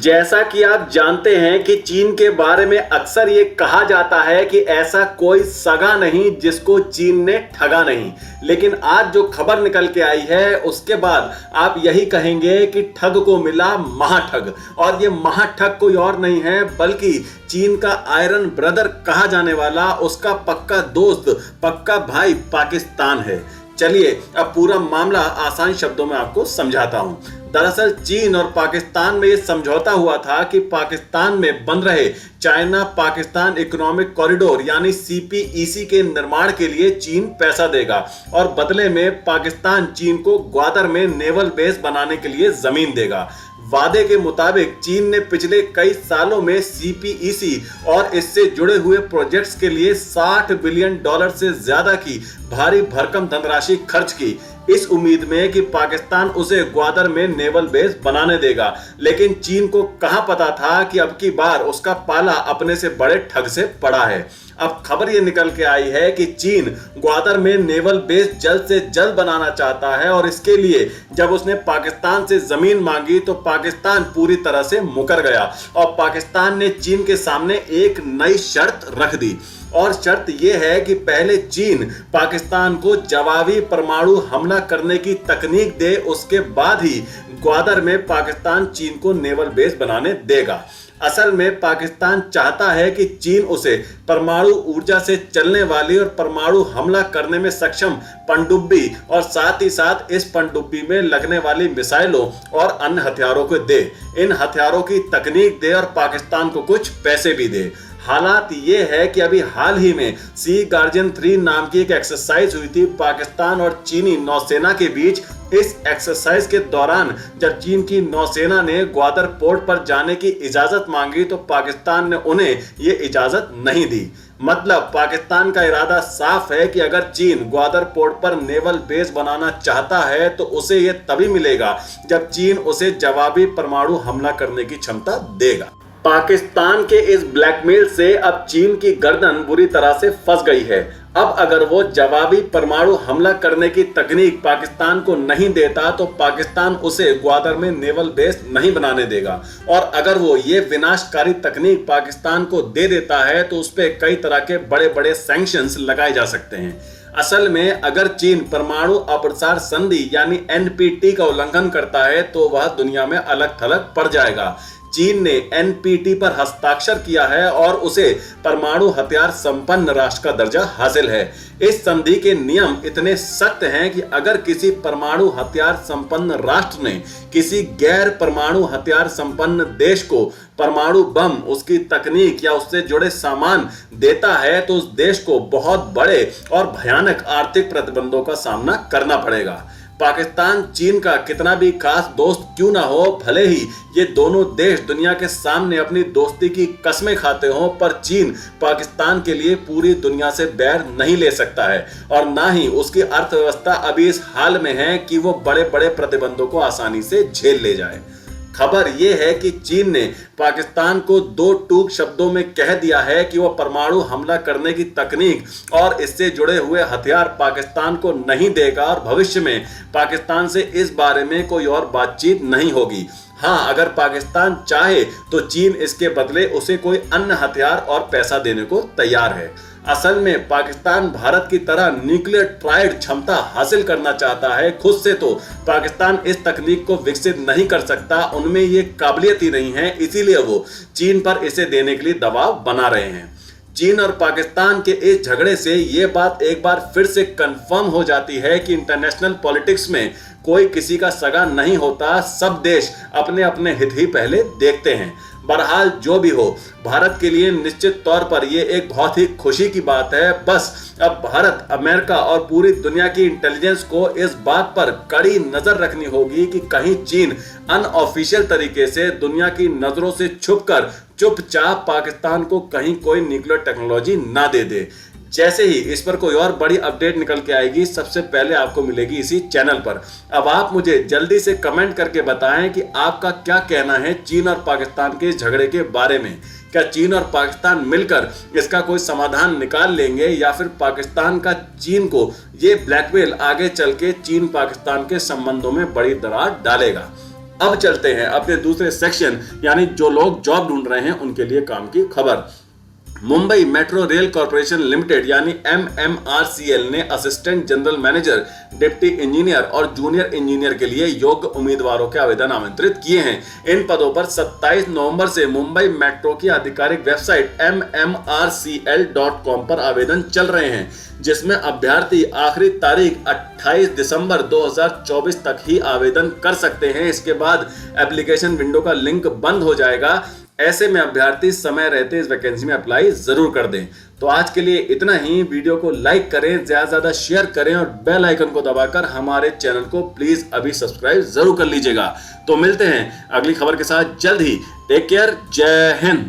जैसा कि आप जानते हैं कि चीन के बारे में अक्सर ये कहा जाता है कि ऐसा कोई सगा नहीं जिसको चीन ने ठगा नहीं। लेकिन आज जो खबर निकल के आई है उसके बाद आप यही कहेंगे कि ठग को मिला महाठग। और ये महाठग कोई और नहीं है बल्कि चीन का आयरन ब्रदर कहा जाने वाला उसका पक्का दोस्त, पक्का भाई पाकिस्तान है। चलिए अब पूरा मामला आसान शब्दों में आपको समझाता हूं। दरअसल चीन और पाकिस्तान में यह समझौता हुआ था कि पाकिस्तान में बन रहे चाइना पाकिस्तान इकोनॉमिक कॉरिडोर यानी सीपीईसी के निर्माण के लिए चीन पैसा देगा और बदले में पाकिस्तान चीन को ग्वादर में नेवल बेस बनाने के लिए जमीन देगा। वादे के मुताबिक चीन ने पिछले कई सालों में सीपीईसी और इससे जुड़े हुए प्रोजेक्ट्स के लिए $60 बिलियन से ज्यादा की भारी भरकम धनराशि खर्च की, इस उम्मीद में कि पाकिस्तान उसे ग्वादर में नेवल बेस बनाने देगा। लेकिन चीन को कहां पता था कि अब की बार उसका पाला अपने से बड़े ठग से पड़ा है। अब खबर ये निकल के आई है कि चीन ग्वादर में नेवल बेस जल्द से जल्द बनाना चाहता है और इसके लिए जब उसने पाकिस्तान से जमीन मांगी तो पाकिस्तान पूरी तरह से मुकर गया और पाकिस्तान ने चीन के सामने एक नई शर्त रख दी। और शर्त यह है कि पहले चीन पाकिस्तान को जवाबी परमाणु हमला करने की तकनीक दे, उसके बाद ही ग्वादर में पाकिस्तान चीन को नेवल बेस बनाने देगा। असल में पाकिस्तान चाहता है कि चीन उसे परमाणु ऊर्जा से चलने वाली और परमाणु हमला करने में सक्षम पनडुब्बी और साथ ही साथ इस पनडुब्बी में लगने वाली मिसाइलों और अन्य हथियारों को दे, इन हथियारों की तकनीक दे और पाकिस्तान को कुछ पैसे भी दे। हालात ये है कि अभी हाल ही में सी गार्जियन 3 नाम की एक एक्सरसाइज हुई थी पाकिस्तान और चीनी नौसेना के बीच। इस एक्सरसाइज के दौरान जब चीन की नौसेना ने ग्वादर पोर्ट पर जाने की इजाजत मांगी तो पाकिस्तान ने उन्हें ये इजाजत नहीं दी। मतलब पाकिस्तान का इरादा साफ है कि अगर चीन ग्वादर पोर्ट पर नेवल बेस बनाना चाहता है तो उसे ये तभी मिलेगा जब चीन उसे जवाबी परमाणु हमला करने की क्षमता देगा। पाकिस्तान के इस ब्लैकमेल से अब चीन की गर्दन बुरी तरह से फंस गई है। अब अगर वो जवाबी परमाणु हमला करने की तकनीक पाकिस्तान को नहीं देता तो पाकिस्तान उसे ग्वादर में नेवल बेस नहीं बनाने देगा और अगर वो ये विनाशकारी तकनीक पाकिस्तान को दे देता है तो उस पर कई तरह के बड़े बड़े सैंक्शंस लगाए जा सकते हैं। असल में अगर चीन परमाणु अप्रसार संधि यानी एनपीटी का उल्लंघन करता है तो वह दुनिया में अलग थलग पड़ जाएगा। चीन ने एनपीटी पर हस्ताक्षर किया है और उसे परमाणु हथियार संपन्न राष्ट्र का दर्जा हासिल है। इस संधि के नियम इतने सख्त हैं कि अगर किसी परमाणु हथियार संपन्न राष्ट्र ने किसी गैर परमाणु हथियार संपन्न देश को परमाणु बम, उसकी तकनीक या उससे जुड़े सामान देता है तो उस देश को बहुत बड़े और भयानक आर्थिक प्रतिबंधों का सामना करना पड़ेगा। पाकिस्तान चीन का कितना भी खास दोस्त क्यों ना हो, भले ही ये दोनों देश दुनिया के सामने अपनी दोस्ती की कस्में खाते हों, पर चीन पाकिस्तान के लिए पूरी दुनिया से बैर नहीं ले सकता है और ना ही उसकी अर्थव्यवस्था अभी इस हाल में है कि वो बड़े बड़े प्रतिबंधों को आसानी से झेल ले जाए। खबर यह है कि चीन ने पाकिस्तान को 2 टूक शब्दों में कह दिया है कि वह परमाणु हमला करने की तकनीक और इससे जुड़े हुए हथियार पाकिस्तान को नहीं देगा और भविष्य में पाकिस्तान से इस बारे में कोई और बातचीत नहीं होगी। हाँ, अगर पाकिस्तान चाहे तो चीन इसके बदले उसे कोई अन्य हथियार और पैसा देने को तैयार है। असल में पाकिस्तान भारत की तरह न्यूक्लियर ट्राइड क्षमता हासिल करना चाहता है। खुद से तो पाकिस्तान इस तकनीक को विकसित नहीं कर सकता, उनमें ये काबिलियत ही नहीं है, इसीलिए वो चीन पर इसे देने के लिए दबाव बना रहे हैं। चीन और पाकिस्तान के इस झगड़े से ये बात एक बार फिर से कंफर्म हो जाती है कि इंटरनेशनल पॉलिटिक्स में कोई किसी का सगा नहीं होता, सब देश अपने अपने हित ही पहले देखते हैं। बहरहाल जो भी हो, भारत के लिए निश्चित तौर पर यह एक बहुत ही खुशी की बात है। बस अब भारत, अमेरिका और पूरी दुनिया की इंटेलिजेंस को इस बात पर कड़ी नजर रखनी होगी कि कहीं चीन अनऑफिशियल तरीके से दुनिया की नजरों से छुपकर चुपचाप पाकिस्तान को कहीं कोई न्यूक्लियर टेक्नोलॉजी ना दे दे। जैसे ही इस पर कोई और बड़ी अपडेट निकल के आएगी सबसे पहले आपको मिलेगी इसी चैनल पर। अब आप मुझे जल्दी से कमेंट करके बताएं कि आपका क्या कहना है चीन और पाकिस्तान के इस झगड़े के बारे में। क्या चीन और पाकिस्तान मिलकर इसका कोई समाधान निकाल लेंगे या फिर पाकिस्तान का चीन को ये ब्लैकमेल आगे चल के चीन पाकिस्तान के संबंधों में बड़ी दरार डालेगा? अब चलते हैं अपने दूसरे सेक्शन यानी जो लोग जॉब ढूंढ रहे हैं उनके लिए काम की खबर। Mumbai metro rail corporation limited यानी MMRCL ने assistant general manager, deputy engineer और जूनियर इंजीनियर के लिए योग्य उम्मीदवारों के आवेदन आमंत्रित किए हैं। इन पदों पर 27 नवंबर से मुंबई मेट्रो की आधिकारिक वेबसाइट mmrcl.com पर आवेदन चल रहे हैं, जिसमें अभ्यर्थी आखिरी तारीख 28 दिसंबर 2024 तक ही आवेदन कर सकते हैं। इसके बाद एप्लीकेशन विंडो का लिंक बंद हो जाएगा। ऐसे में अभ्यर्थी समय रहते इस वैकेंसी में अप्लाई जरूर कर दें। तो आज के लिए इतना ही। वीडियो को लाइक करें, ज्यादा से ज्यादा शेयर करें और बेल आइकन को दबाकर हमारे चैनल को प्लीज अभी सब्सक्राइब जरूर कर लीजिएगा। तो मिलते हैं अगली खबर के साथ जल्द ही। टेक केयर, जय हिंद।